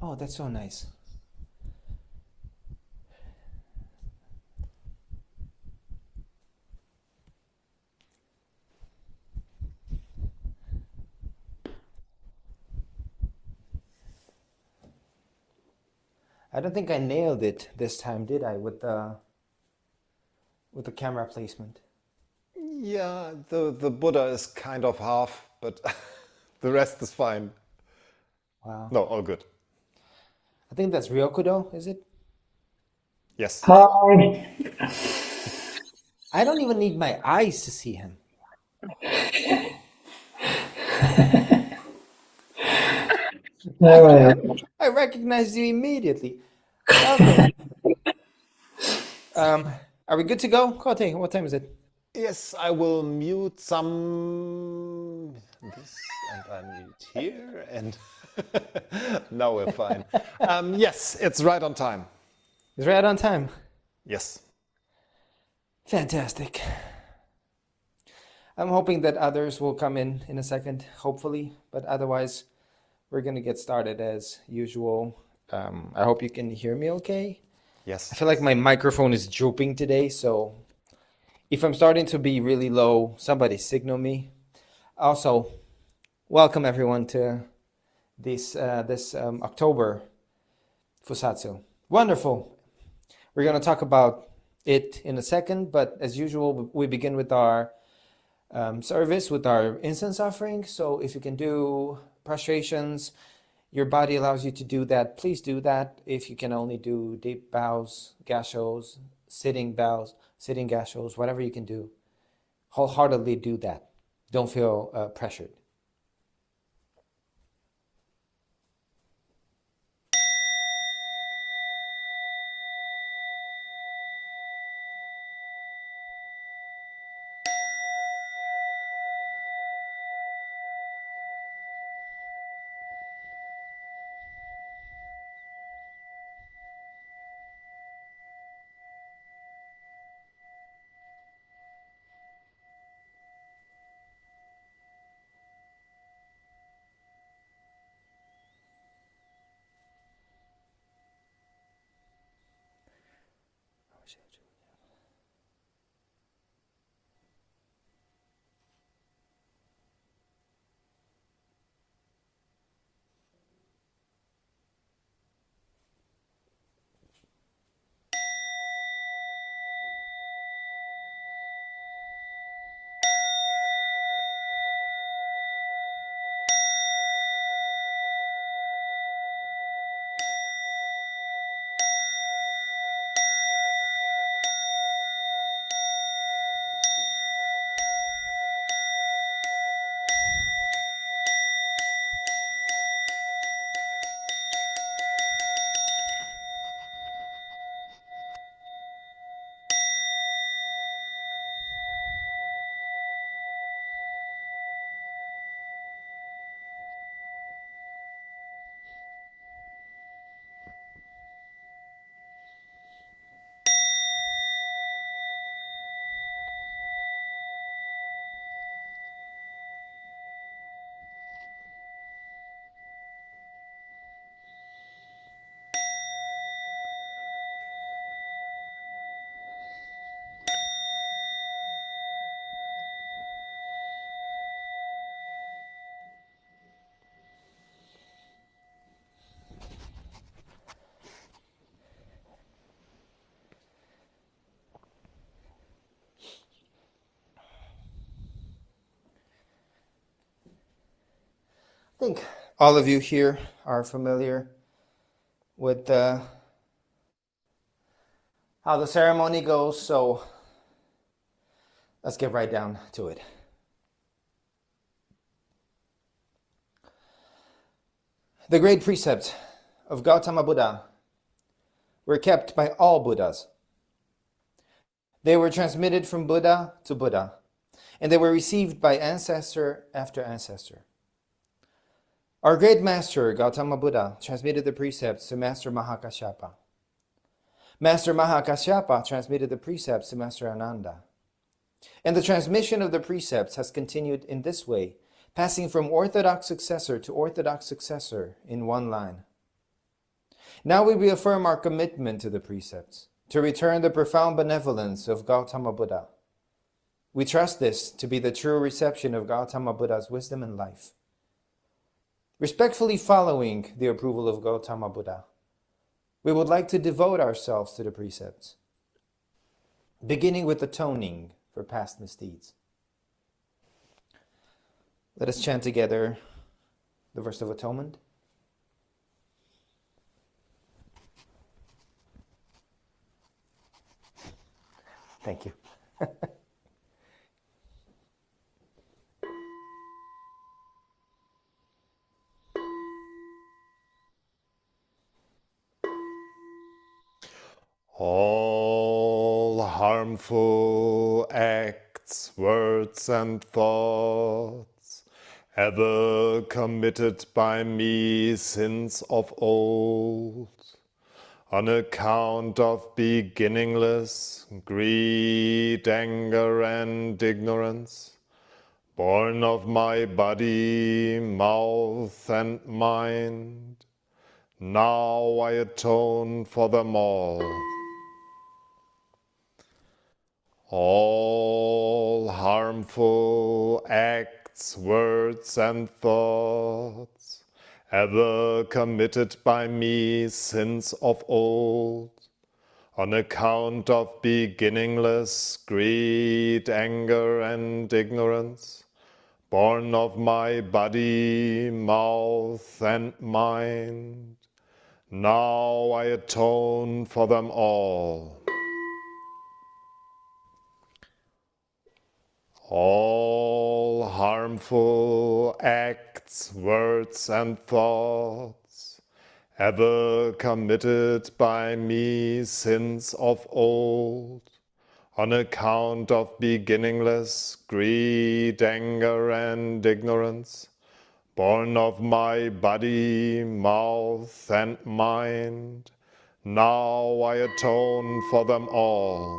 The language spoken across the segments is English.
Oh, that's so nice. I don't think I nailed it this time, did I, with the camera placement? Yeah, the Buddha is kind of half, but the rest is fine. Wow. No, all good. I think that's Ryokudo, is it? Yes. Hi. I don't even need my eyes to see him. There I am. I recognized you immediately. Okay. Um, are we good to go? Kote, what time is it? Yes, I will mute some this and I mute here and now we're fine. Yes, it's right on time. It's right on time. Yes. Fantastic. I'm hoping that others will come in a second, hopefully, but otherwise, we're gonna get started as usual. I hope you can hear me okay. I Yes. feel like my microphone is drooping today, so if I'm starting to be really low, somebody signal me. Also, welcome everyone to this October Fusatsu. Wonderful. We're gonna talk about it in a second, but as usual, we begin with our service with our incense offering. So if you can do prostrations, your body allows you to do that. Please do that. If you can only do deep bows, gashos, sitting bows, sitting gashos, whatever you can do, wholeheartedly do that. Don't feel pressured. I think all of you here are familiar with how the ceremony goes, so let's get right down to it. The great precepts of Gautama Buddha were kept by all Buddhas. They were transmitted from Buddha to Buddha, and they were received by ancestor after ancestor. Our great master, Gautama Buddha, transmitted the precepts to Master Mahakasyapa. Master Mahakasyapa transmitted the precepts to Master Ananda. And the transmission of the precepts has continued in this way, passing from orthodox successor to orthodox successor in one line. Now we reaffirm our commitment to the precepts, to return the profound benevolence of Gautama Buddha. We trust this to be the true reception of Gautama Buddha's wisdom and life. Respectfully following the approval of Gautama Buddha, we would like to devote ourselves to the precepts, beginning with atoning for past misdeeds. Let us chant together the verse of atonement. Thank you. All harmful acts, words, and thoughts, ever committed by me since of old, on account of beginningless greed, anger, and ignorance, born of my body, mouth, and mind, now I atone for them all. All harmful acts, words, and thoughts, ever committed by me since of old, on account of beginningless greed, anger, and ignorance, born of my body, mouth, and mind, now I atone for them all. All harmful acts, words, and thoughts, ever committed by me since of old, on account of beginningless greed, anger, and ignorance, born of my body, mouth, and mind, now I atone for them all.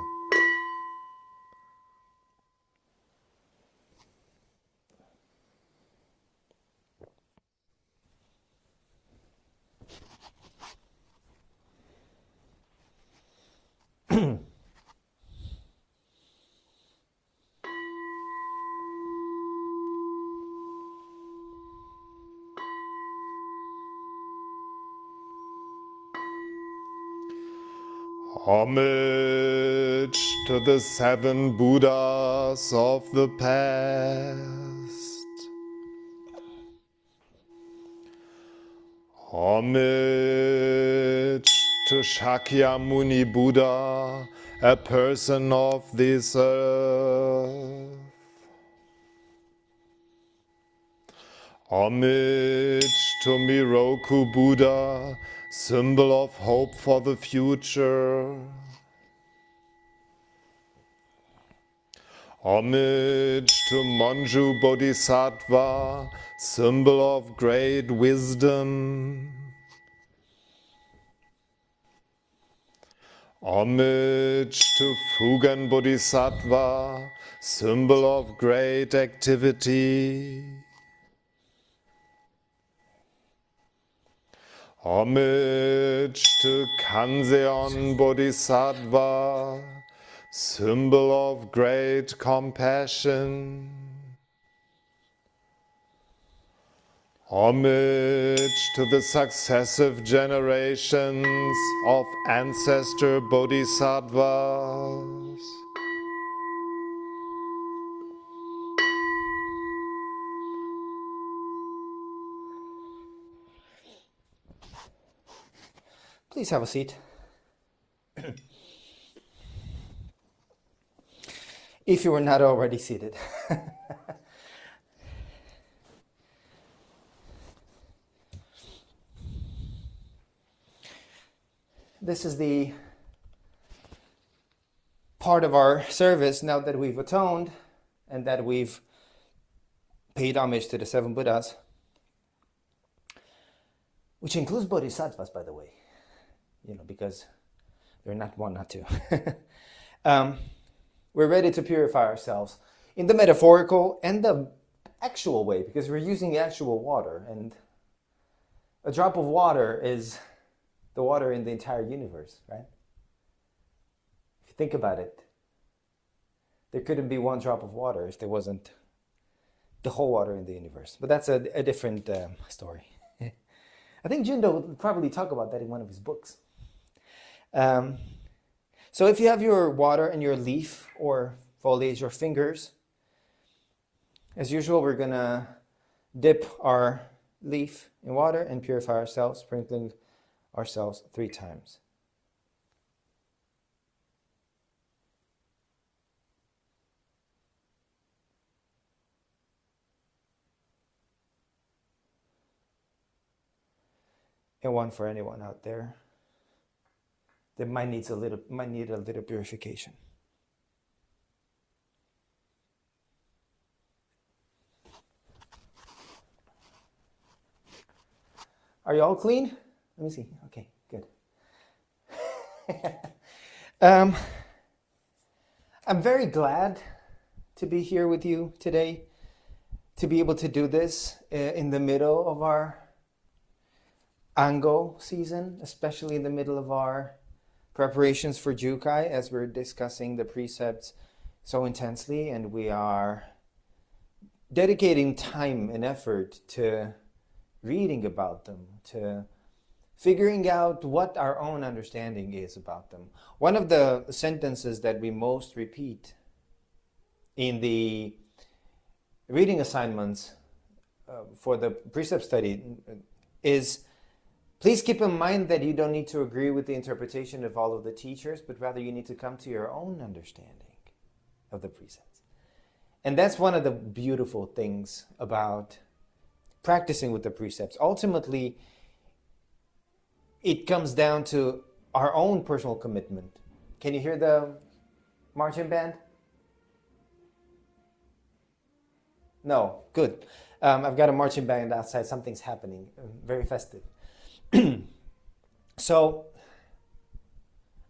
Homage to the 7 Buddhas of the past. Homage to Shakyamuni Buddha, a person of this earth. Homage to Miroku Buddha, symbol of hope for the future. Homage to Monju Bodhisattva, symbol of great wisdom. Homage to Fugen Bodhisattva, symbol of great activity. Homage to Kanzeon Bodhisattva, symbol of great compassion. Homage to the successive generations of ancestor Bodhisattvas. Please have a seat. If you were not already seated. This is the part of our service now that we've atoned and that we've paid homage to the 7 Buddhas, which includes Bodhisattvas, by the way, because they're not one, not two. We're ready to purify ourselves in the metaphorical and the actual way, because we're using actual water, and a drop of water is the water in the entire universe, right? If you think about it, there couldn't be one drop of water if there wasn't the whole water in the universe. But that's a different story. I think Jundo would probably talk about that in one of his books. So if you have your water and your leaf or foliage or fingers, as usual, we're going to dip our leaf in water and purify ourselves, sprinkling ourselves 3 times. And one for anyone out there that might need a little purification. Are you all clean? Let me see. Okay, good. I'm very glad to be here with you today, to be able to do this in the middle of our Ango season, especially in the middle of our preparations for Jukai, as we're discussing the precepts so intensely, and we are dedicating time and effort to reading about them, to figuring out what our own understanding is about them. One of the sentences that we most repeat in the reading assignments for the precept study is, please keep in mind that you don't need to agree with the interpretation of all of the teachers, but rather you need to come to your own understanding of the precepts. And that's one of the beautiful things about practicing with the precepts. Ultimately, it comes down to our own personal commitment. Can you hear the marching band? No, good. I've got a marching band outside. Something's happening. Very festive. So,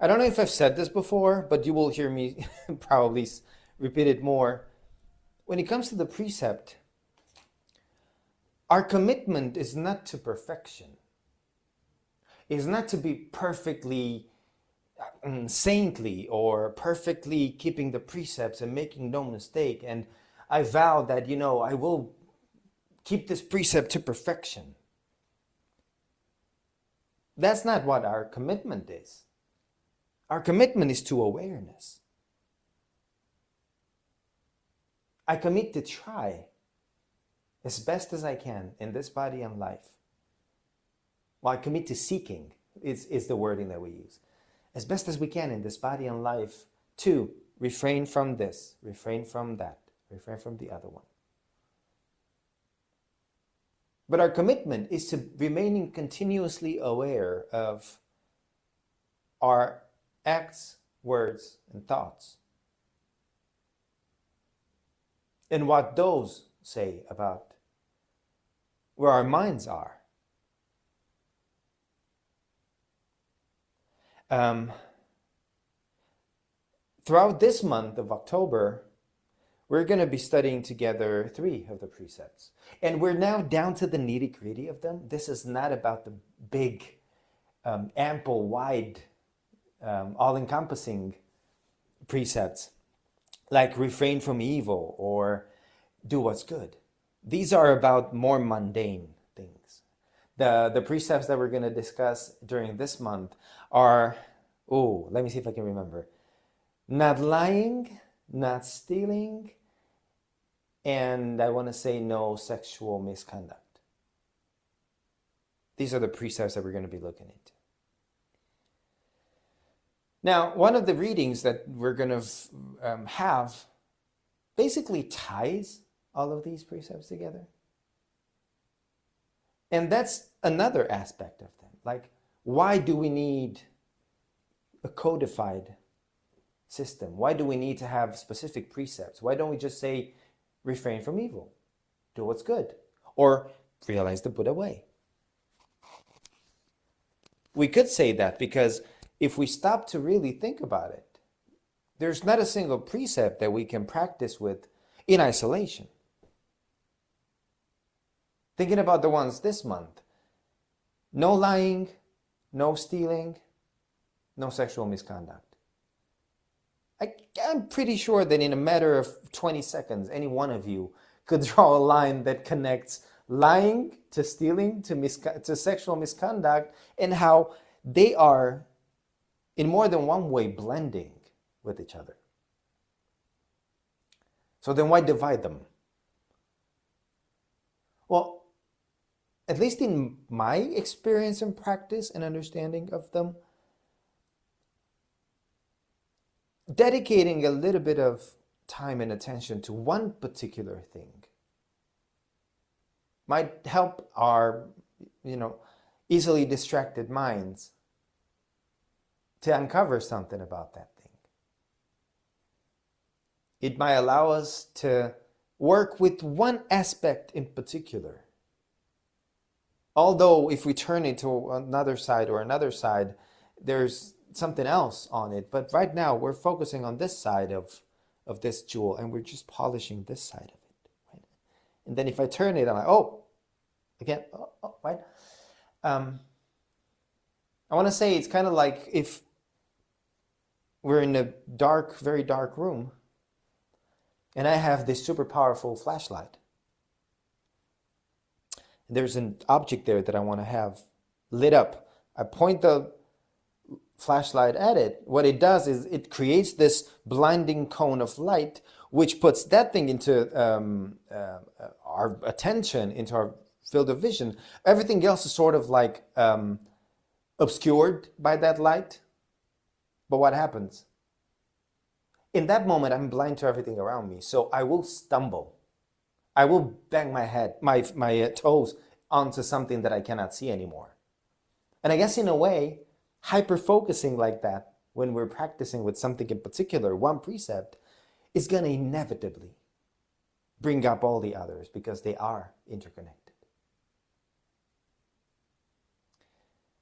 I don't know if I've said this before, but you will hear me probably repeat it more. When it comes to the precept, our commitment is not to perfection. Is not to be perfectly saintly or perfectly keeping the precepts and making no mistake. And I vow that, I will keep this precept to perfection. That's not what our commitment is. Our commitment is to awareness. I commit to try as best as I can in this body and life. Well, I commit to seeking is the wording that we use. As best as we can in this body and life to refrain from this, refrain from that, refrain from the other one. But our commitment is to remaining continuously aware of our acts, words, and thoughts. And what those say about where our minds are. Throughout this month of October, we're going to be studying together 3 of the precepts. And we're now down to the nitty-gritty of them. This is not about the big, ample, wide, all-encompassing precepts like refrain from evil or do what's good. These are about more mundane things. The precepts that we're going to discuss during this month are, let me see if I can remember. Not lying, not stealing, and I want to say no sexual misconduct. These are the precepts that we're going to be looking into. Now, one of the readings that we're going to have basically ties all of these precepts together. And that's another aspect of them. Like, why do we need a codified system? Why do we need to have specific precepts? Why don't we just say, refrain from evil, do what's good, or realize the Buddha way? We could say that because if we stop to really think about it, there's not a single precept that we can practice with in isolation. Thinking about the ones this month, no lying, no stealing, no sexual misconduct. I'm pretty sure that in a matter of 20 seconds, any one of you could draw a line that connects lying to stealing to sexual misconduct, and how they are in more than one way blending with each other. So then why divide them? Well, at least in my experience and practice and understanding of them, dedicating a little bit of time and attention to one particular thing might help our, easily distracted minds to uncover something about that thing. It might allow us to work with one aspect in particular. Although if we turn it to another side, there's something else on it. But right now we're focusing on this side of this jewel, and we're just polishing this side of it. Right? And then if I turn it, I'm like, right? I want to say it's kind of like if we're in a dark, very dark room, and I have this super powerful flashlight. There's an object there that I want to have lit up. I point the flashlight at it. What it does is it creates this blinding cone of light, which puts that thing into our attention, into our field of vision. Everything else is sort of like obscured by that light. But what happens? In that moment, I'm blind to everything around me, so I will stumble. I will bang my head, my toes onto something that I cannot see anymore. And I guess in a way, hyper-focusing like that when we're practicing with something in particular, one precept, is going to inevitably bring up all the others because they are interconnected.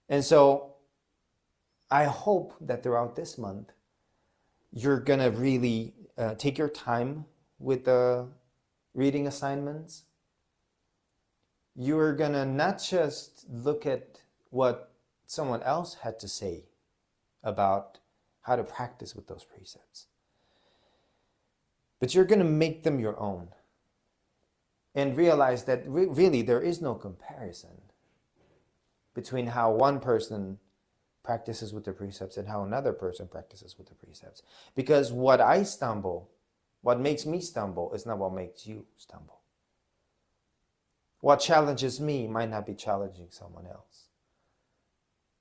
And so I hope that throughout this month, you're going to really take your time with the reading assignments. You're going to not just look at what someone else had to say about how to practice with those precepts, but you're going to make them your own and realize that really there is no comparison between how one person practices with the precepts and how another person practices with the precepts. Because what makes me stumble is not what makes you stumble. What challenges me might not be challenging someone else.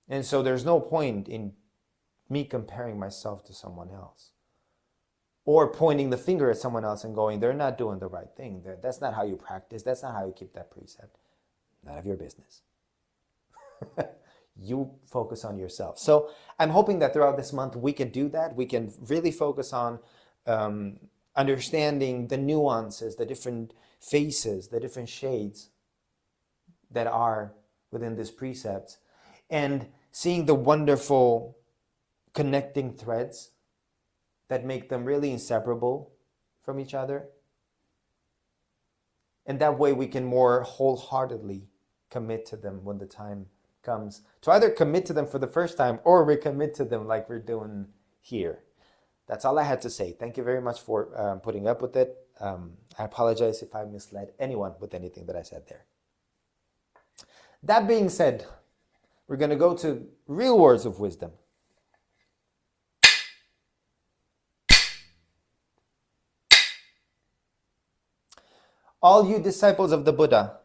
And so there's no point in me comparing myself to someone else or pointing the finger at someone else and going, they're not doing the right thing. That's not how you practice. That's not how you keep that precept. None of your business. You focus on yourself. So I'm hoping that throughout this month we can do that. We can really focus on understanding the nuances, the different faces, the different shades that are within these precepts, and seeing the wonderful connecting threads that make them really inseparable from each other. And that way we can more wholeheartedly commit to them when the time comes to either commit to them for the first time or recommit to them like we're doing here. That's all I had to say. Thank you very much for putting up with it. I apologize if I misled anyone with anything that I said there. That being said, we're going to go to real words of wisdom. All you disciples of the Buddha,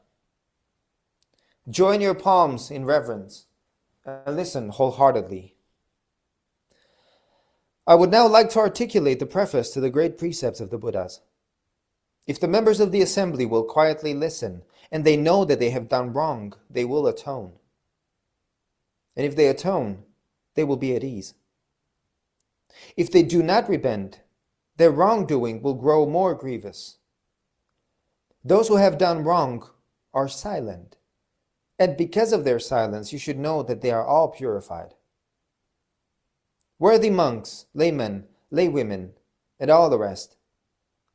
join your palms in reverence and listen wholeheartedly. I would now like to articulate the preface to the great precepts of the Buddhas. If the members of the assembly will quietly listen, and they know that they have done wrong, they will atone. And if they atone, they will be at ease. If they do not repent, their wrongdoing will grow more grievous. Those who have done wrong are silent, and because of their silence, you should know that they are all purified. Worthy monks, laymen, laywomen, and all the rest,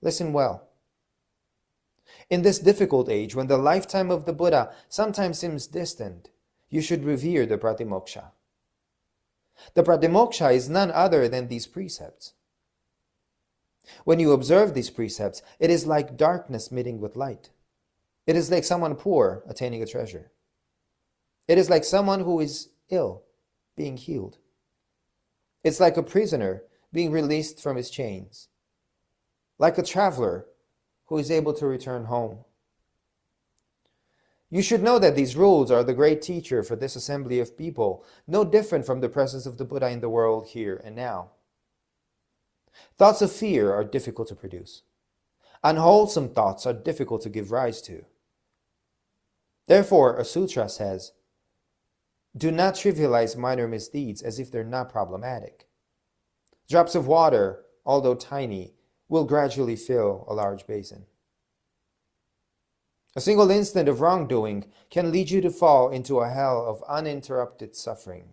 listen well. In this difficult age, when the lifetime of the Buddha sometimes seems distant, you should revere the Pratimoksha, The pratimoksha is none other than these precepts. When you observe these precepts, it is like darkness meeting with light. It is like someone poor attaining a treasure. It is like someone who is ill being healed. It's like a prisoner being released from his chains. Like a traveler who is able to return home. You should know that these rules are the great teacher for this assembly of people, no different from the presence of the Buddha in the world here and now. Thoughts of fear are difficult to produce. Unwholesome thoughts are difficult to give rise to. Therefore, a sutra says, do not trivialize minor misdeeds as if they're not problematic. Drops of water, although tiny, will gradually fill a large basin. A single instant of wrongdoing can lead you to fall into a hell of uninterrupted suffering.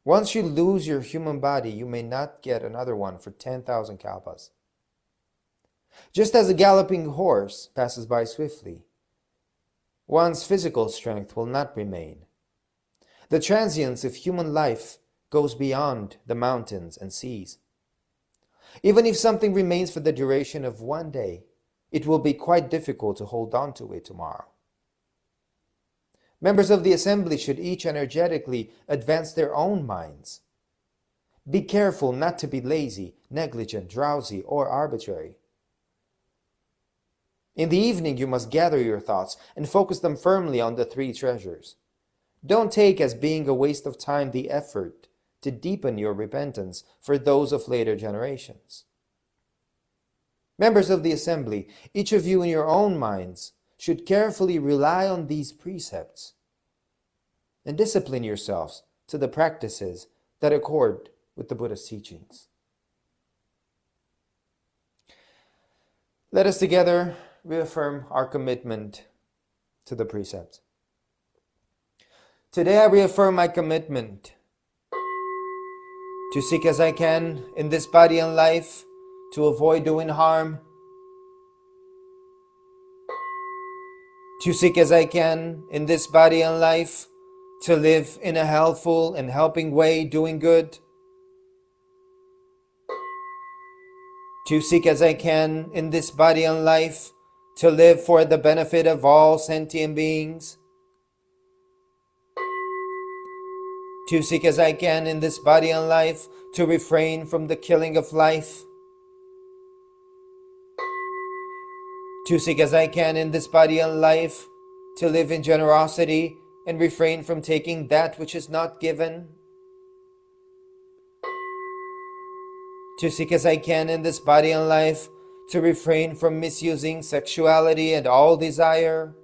Once you lose your human body, you may not get another one for 10,000 kalpas. Just as a galloping horse passes by swiftly, one's physical strength will not remain. The transience of human life goes beyond the mountains and seas. Even if something remains for the duration of one day, it will be quite difficult to hold on to it tomorrow. Members of the assembly should each energetically advance their own minds. Be careful not to be lazy, negligent, drowsy, or arbitrary. In the evening, you must gather your thoughts and focus them firmly on the three treasures. Don't take as being a waste of time the effort to deepen your repentance for those of later generations. Members of the assembly, each of you in your own minds should carefully rely on these precepts and discipline yourselves to the practices that accord with the Buddha's teachings. Let us together reaffirm our commitment to the precepts. Today I reaffirm my commitment to seek as I can in this body and life to avoid doing harm, to seek as I can in this body and life to live in a helpful and helping way, doing good, to seek as I can in this body and life to live for the benefit of all sentient beings, to seek as I can in this body and life to refrain from the killing of life, to seek as I can in this body and life to live in generosity and refrain from taking that which is not given, to seek as I can in this body and life to refrain from misusing sexuality and all desire,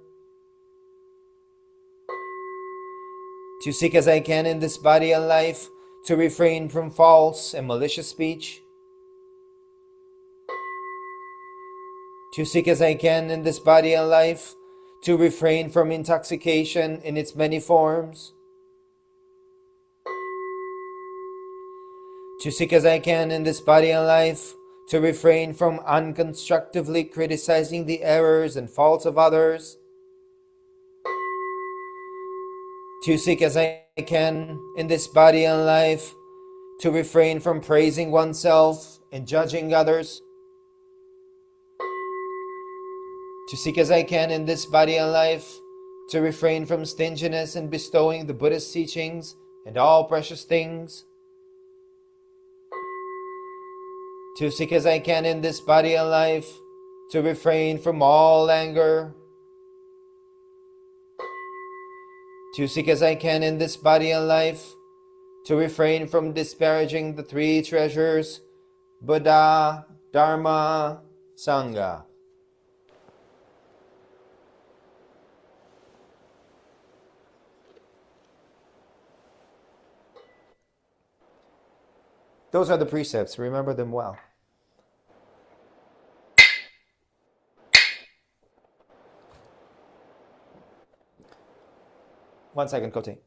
to seek as I can in this body and life to refrain from false and malicious speech, to seek as I can in this body and life to refrain from intoxication in its many forms, to seek as I can in this body and life to refrain from unconstructively criticizing the errors and faults of others, to seek as I can in this body and life to refrain from praising oneself and judging others, to seek as I can in this body and life to refrain from stinginess and bestowing the Buddhist teachings and all precious things, to seek as I can in this body and life to refrain from all anger, to seek as I can in this body and life to refrain from disparaging the three treasures, Buddha, Dharma, Sangha. Those are the precepts. Remember them well. One second, Kote.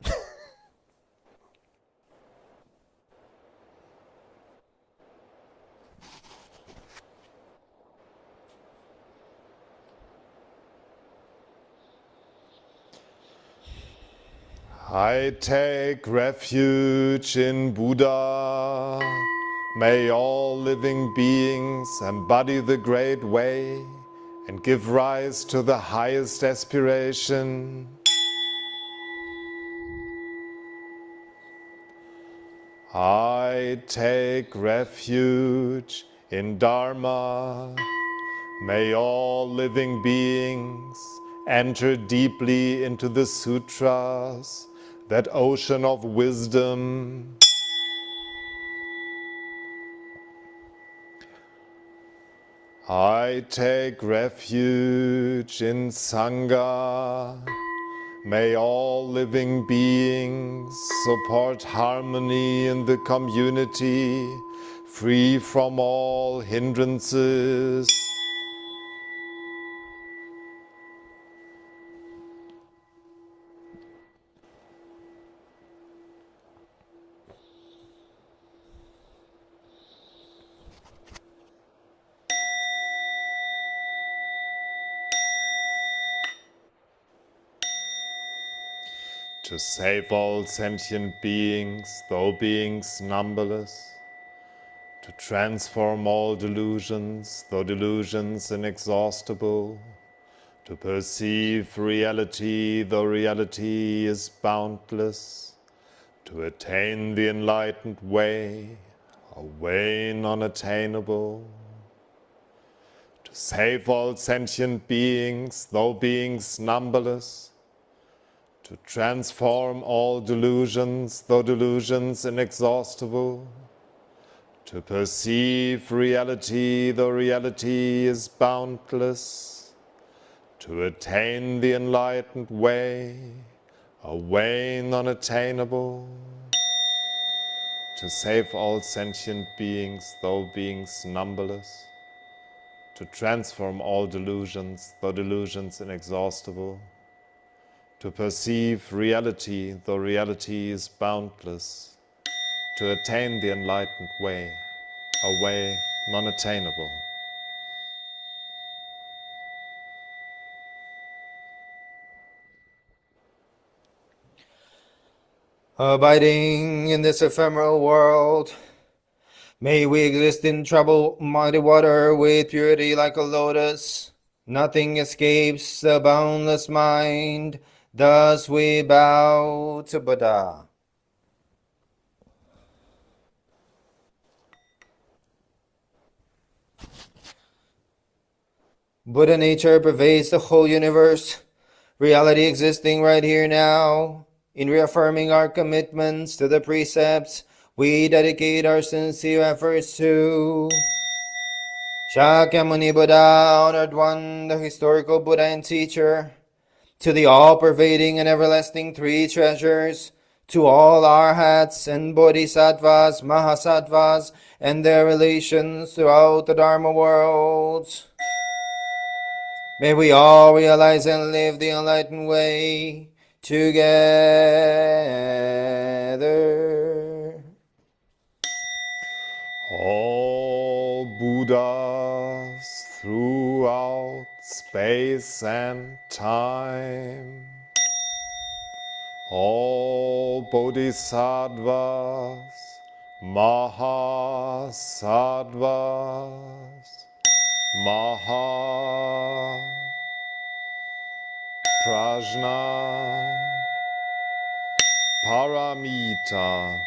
I take refuge in Buddha. May all living beings embody the great way and give rise to the highest aspiration. I take refuge in Dharma. May all living beings enter deeply into the sutras, that ocean of wisdom. I take refuge in Sangha. May all living beings support harmony in the community, free from all hindrances. To save all sentient beings, though beings numberless. To transform all delusions, though delusions inexhaustible. To perceive reality, though reality is boundless. To attain the enlightened way, a way non-attainable. To save all sentient beings, though beings numberless. To transform all delusions, though delusions inexhaustible. To perceive reality, though reality is boundless. To attain the enlightened way, a way non-attainable. To save all sentient beings, though beings numberless. To transform all delusions, though delusions inexhaustible. To perceive reality, though reality is boundless. To attain the enlightened way, a way non-attainable. Abiding in this ephemeral world, may we exist in troubled, mighty water with purity like a lotus. Nothing escapes the boundless mind. Thus we bow to Buddha. Buddha nature pervades the whole universe. Reality existing right here now. In reaffirming our commitments to the precepts, we dedicate our sincere efforts to Shakyamuni Buddha, Honored One, the historical Buddha and teacher, to the all-pervading and everlasting three treasures, to all arhats and bodhisattvas, mahasattvas, and their relations throughout the Dharma worlds. May we all realize and live the enlightened way together. All Buddhas throughout space and time. All Bodhisattvas, Mahasattvas, Maha Prajna Paramita.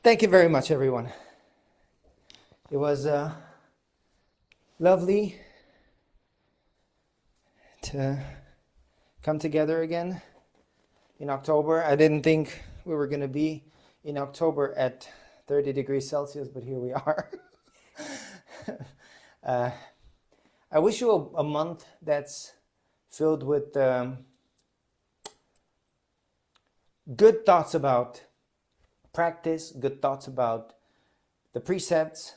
Thank you very much, everyone. It was lovely to come together again in October. I didn't think we were going to be in October at 30 degrees Celsius, but here we are. I wish you a month that's filled with good thoughts about practice, good thoughts about the precepts,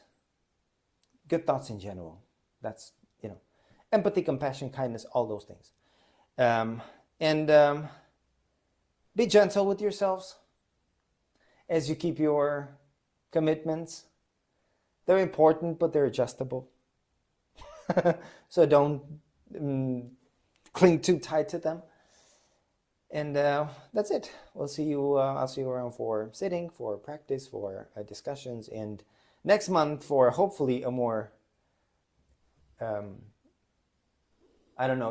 good thoughts in general. That's, empathy, compassion, kindness, all those things. And be gentle with yourselves as you keep your commitments. They're important, but they're adjustable. So don't cling too tight to them. And that's it. We'll see you. I'll see you around for sitting, for practice, for discussions, and next month for hopefully a more,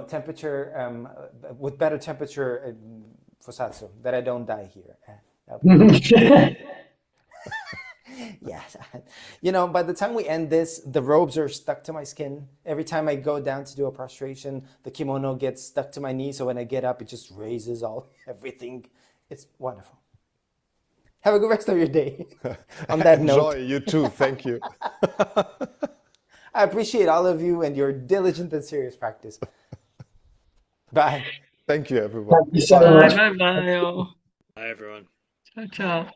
temperature with better temperature Fusatsu, that I don't die here. Yes. By the time we end this, the robes are stuck to my skin. Every time I go down to do a prostration, the kimono gets stuck to my knee. So when I get up, it just raises everything. It's wonderful. Have a good rest of your day. On that note. Enjoy, you too. Thank you. I appreciate all of you and your diligent and serious practice. Bye. Thank you, everyone. Thank you so Bye much. bye bye. Bye, everyone. Ciao ciao.